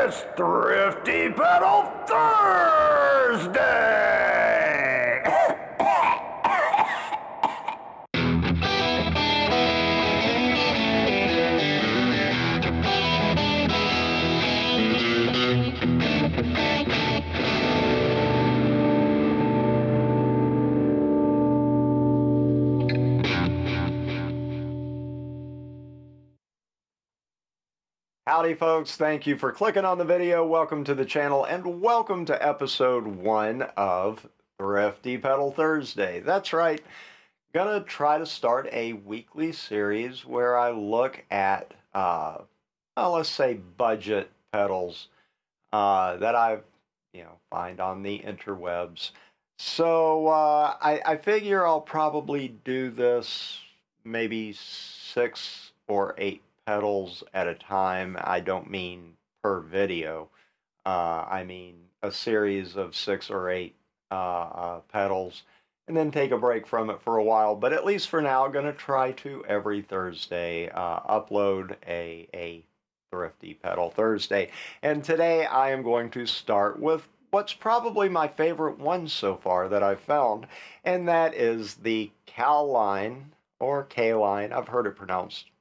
It's Thrifty Pedal Thursday! Howdy folks, thank you for clicking on the video. Welcome to the channel and welcome to episode 1 of Thrifty Pedal Thursday. That's right, gonna try to start a weekly series where I look at, let's say budget pedals that I find on the interwebs. So I figure I'll probably do this maybe 6 or 8 pedals at a time. I don't mean per video. I mean a series of 6 or 8 pedals, and then take a break from it for a while. But at least for now, I'm going to try to every Thursday upload a Thrifty Pedal Thursday. And today I am going to start with what's probably my favorite one so far that I've found, and that is the Caline, or Caline, I've heard it pronounced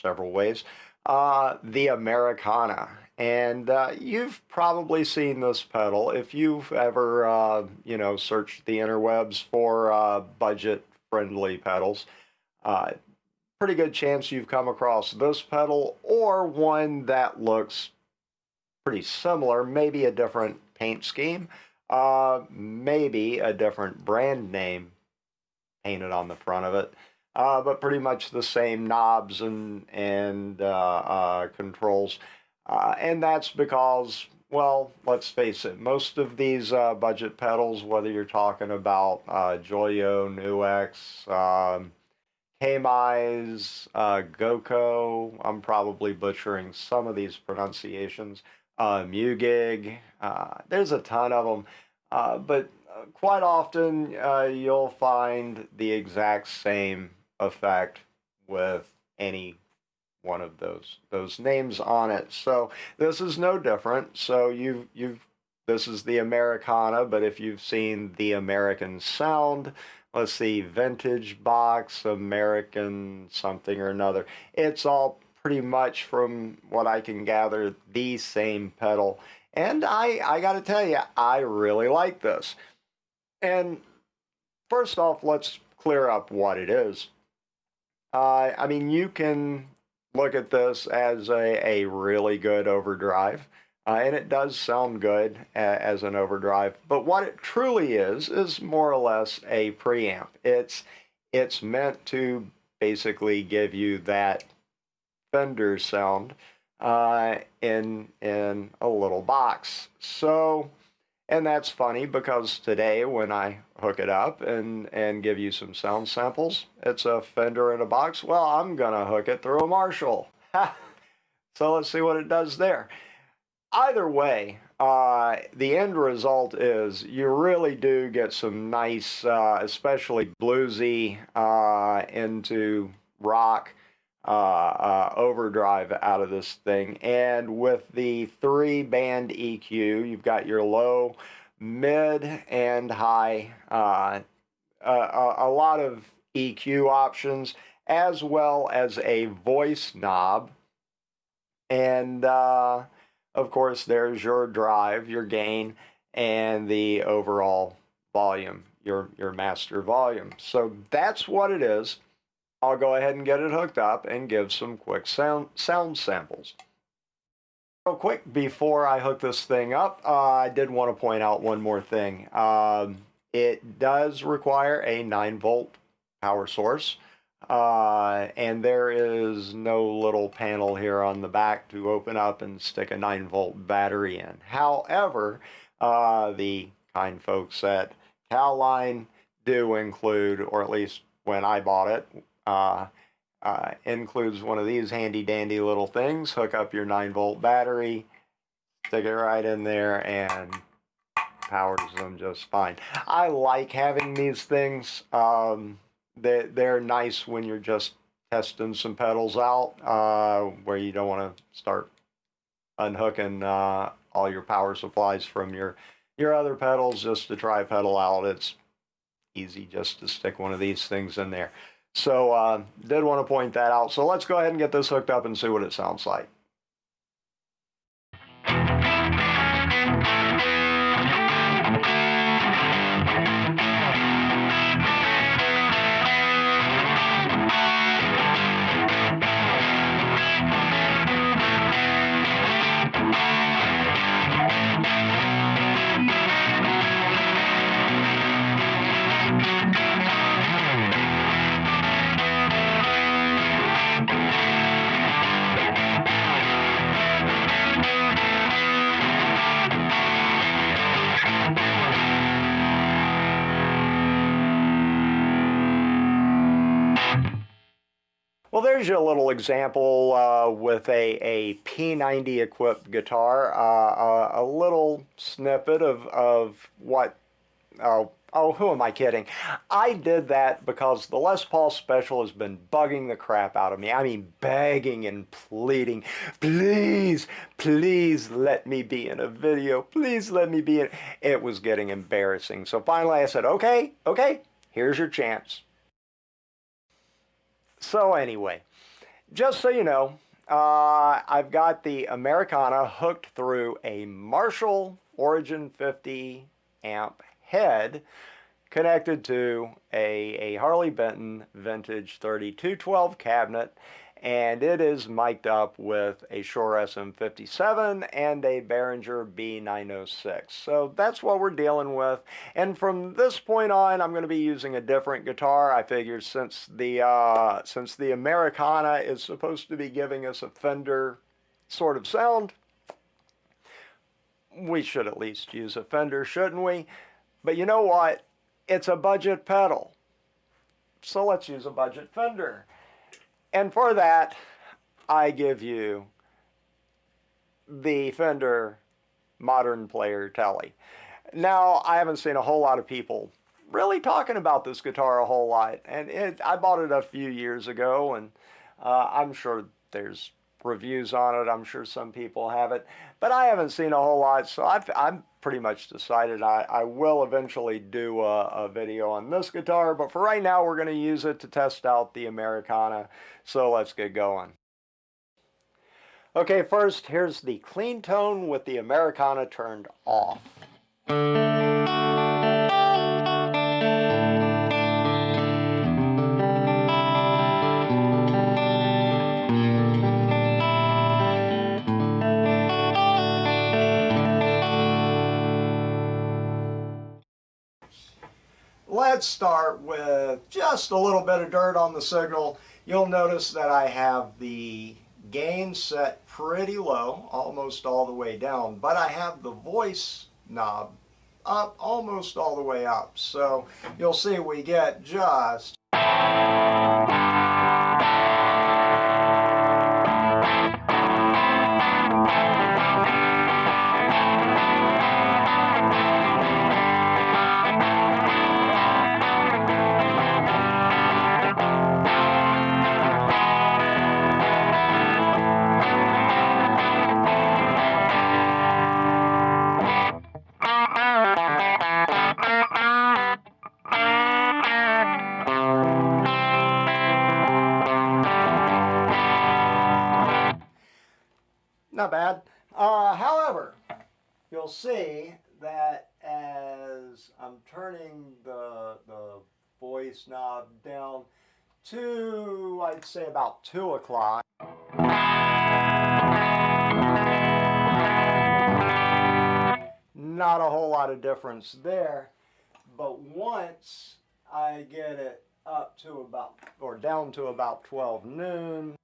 several ways, the Americana. And you've probably seen this pedal if you've ever, searched the interwebs for budget-friendly pedals. Pretty good chance you've come across this pedal or one that looks pretty similar, maybe a different paint scheme, maybe a different brand name painted on the front of it. But pretty much the same knobs and controls. And that's because, well, let's face it, most of these budget pedals, whether you're talking about Joyo, NuX, K-Mize, GoCo, I'm probably butchering some of these pronunciations, Mugig, there's a ton of them, but quite often you'll find the exact same effect with any one of those names on it. So this is no different. So this is the Americana, but if you've seen the American Sound, let's see, Vintage Box, American something or another, it's all pretty much, from what I can gather, the same pedal. And I gotta tell you, I really like this. And first off, let's clear up what it is. I mean, you can look at this as a really good overdrive, and it does sound good as an overdrive, but what it truly is more or less a preamp. It's meant to basically give you that Fender sound in a little box. So, and that's funny because today when I hook it up and give you some sound samples, it's a Fender in a box. Well, I'm gonna hook it through a Marshall. So let's see what it does there. Either way, the end result is you really do get some nice, especially bluesy into rock overdrive out of this thing. And with the 3-band EQ, you've got your low, mid, and high, a lot of EQ options, as well as a voice knob. And of course, there's your drive, your gain, and the overall volume, your master volume. So that's what it is. I'll go ahead and get it hooked up and give some quick sound samples. Real quick, before I hook this thing up, I did want to point out one more thing. It does require a 9-volt power source, and there is no little panel here on the back to open up and stick a 9-volt battery in. However, the kind folks at Caline do include, or at least when I bought it, includes one of these handy dandy little things. Hook up your 9-volt battery, stick it right in there, and powers them just fine. I like having these things. They're nice when you're just testing some pedals out, where you don't want to start unhooking all your power supplies from your other pedals just to try pedal out. It's easy just to stick one of these things in there. So did want to point that out. So let's go ahead and get this hooked up and see what it sounds like. Well, there's your little example with a P90 equipped guitar, a little snippet of what, who am I kidding? I did that because the Les Paul Special has been bugging the crap out of me. I mean, begging and pleading, please, please let me be in a video. Please let me be in. It was getting embarrassing. So finally I said, okay, here's your chance. So anyway, just so you know, I've got the Americana hooked through a Marshall Origin 50 amp head connected to a Harley Benton vintage 3212 cabinet, and it is mic'd up with a Shure SM57 and a Behringer B906. So that's what we're dealing with. And from this point on, I'm going to be using a different guitar. I figured since the Americana is supposed to be giving us a Fender sort of sound, we should at least use a Fender, shouldn't we? But you know what? It's a budget pedal. So let's use a budget Fender. And for that, I give you the Fender Modern Player Tele. Now, I haven't seen a whole lot of people really talking about this guitar a whole lot. And I bought it a few years ago, and I'm sure there's reviews on it. I'm sure some people have it. But I haven't seen a whole lot, so I'm pretty much decided I will eventually do a video on this guitar, but for right now we're going to use it to test out the Americana, so let's get going. Okay, first here's the clean tone with the Americana turned off. Let's start with just a little bit of dirt on the signal. You'll notice that I have the gain set pretty low, almost all the way down, but I have the voice knob up almost all the way up. So you'll see we get just not bad. However, you'll see that as I'm turning the voice knob down to, I'd say about 2 o'clock, not a whole lot of difference there. But once I get it up to about, or down to about 12 noon,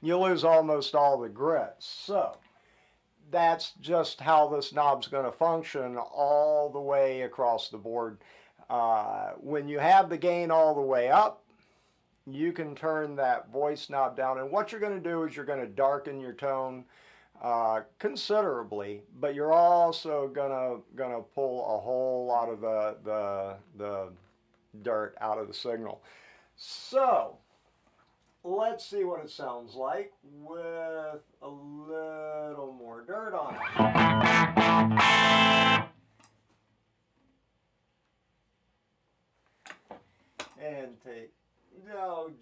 you lose almost all the grit. So that's just how this knob's going to function all the way across the board. When you have the gain all the way up, you can turn that voice knob down, and what you're going to do is you're going to darken your tone considerably, but you're also gonna pull a whole lot of the dirt out of the signal. So let's see what it sounds like with a little more dirt on it. And take,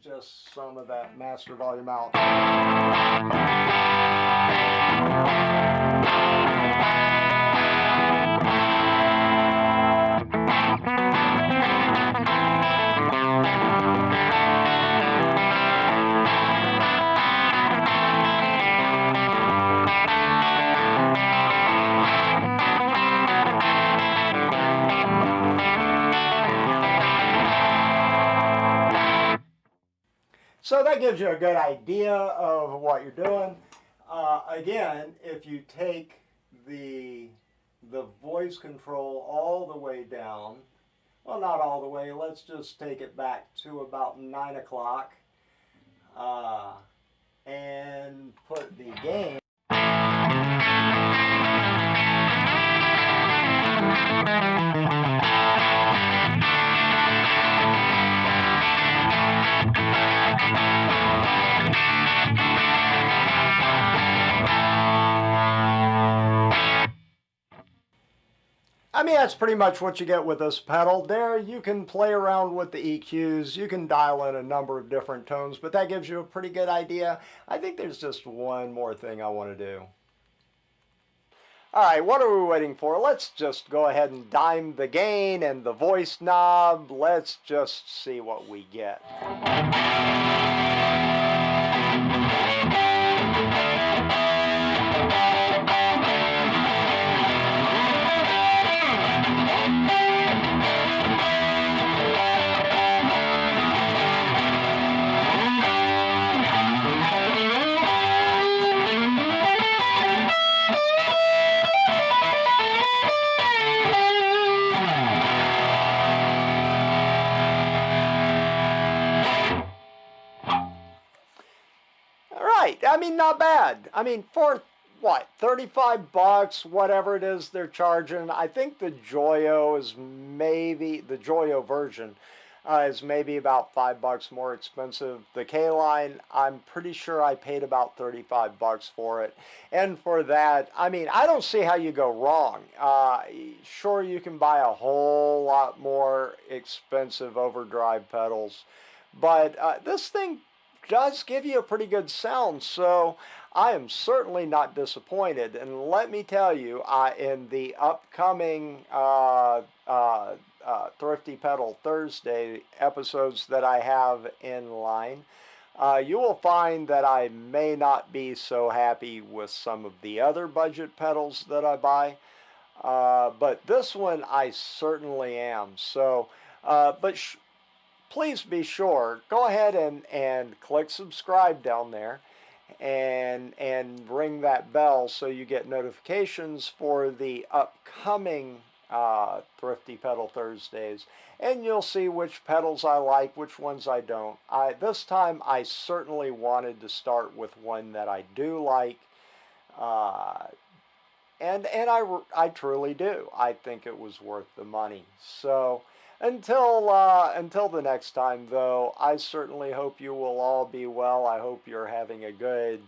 just some of that master volume out. So that gives you a good idea of what you're doing. Again, if you take the voice control all the way down, well, not all the way, let's just take it back to about 9 o'clock and put the gain. I mean, that's pretty much what you get with this pedal. There, you can play around with the EQs. You can dial in a number of different tones, but that gives you a pretty good idea. I think there's just one more thing I want to do. All right, what are we waiting for? Let's just go ahead and dime the gain and the voice knob. Let's just see what we get. I mean, not bad. I mean, for what, 35 bucks, whatever it is they're charging. I think the Joyo is maybe, the Joyo version is maybe about 5 bucks more expensive. The Caline, I'm pretty sure I paid about 35 bucks for it. And for that, I mean, I don't see how you go wrong. Sure, you can buy a whole lot more expensive overdrive pedals, but this thing does give you a pretty good sound, so I am certainly not disappointed. And let me tell you, in the upcoming Thrifty Pedal Thursday episodes that I have in line, you will find that I may not be so happy with some of the other budget pedals that I buy, but this one I certainly am. So, please be sure, go ahead and click subscribe down there and ring that bell so you get notifications for the upcoming Thrifty Pedal Thursdays. And you'll see which pedals I like, which ones I don't. This time I certainly wanted to start with one that I do like. And I truly do. I think it was worth the money. So until the next time, though, I certainly hope you will all be well. I hope you're having a good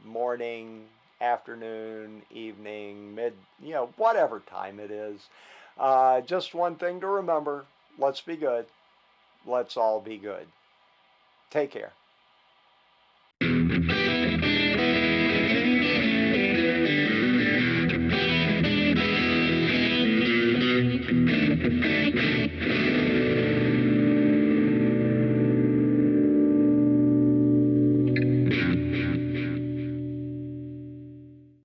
morning, afternoon, evening, whatever time it is. Just one thing to remember: let's be good. Let's all be good. Take care.